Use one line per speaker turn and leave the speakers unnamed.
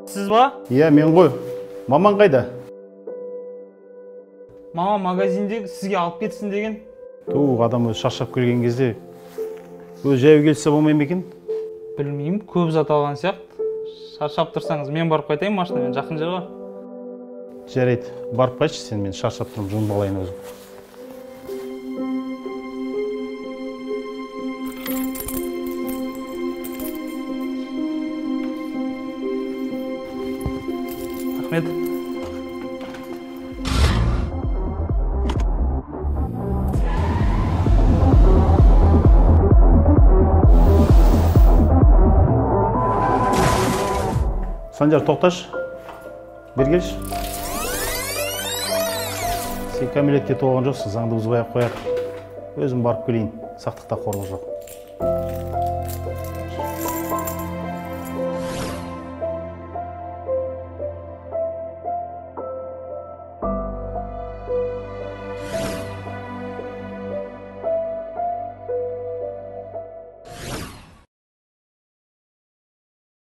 сіз ба?
Иә, мен ғой. Маман қайда?
Мама магазиндегі сізге алып кетсін деген.
Адам өзі шаршап келген кезде өзі жаяу келсе болмай ма екен?
Білмеймін, көп зат алған сияқты. Шаршап тұрсаңыз, мен барып қайтайын машинамен, жақын жер ғой.
Жарайды, барып қайтшы сен, мен шаршап тұрмын, жуынып алайын өзім.
Рахмет.
Санжар, тоқташ. Бер келші. Сен кәмелетке толған жоқсың, заңды бұзбай ақ қояйық. Өзім барып келейін. Сақтықта қорлық жоқ.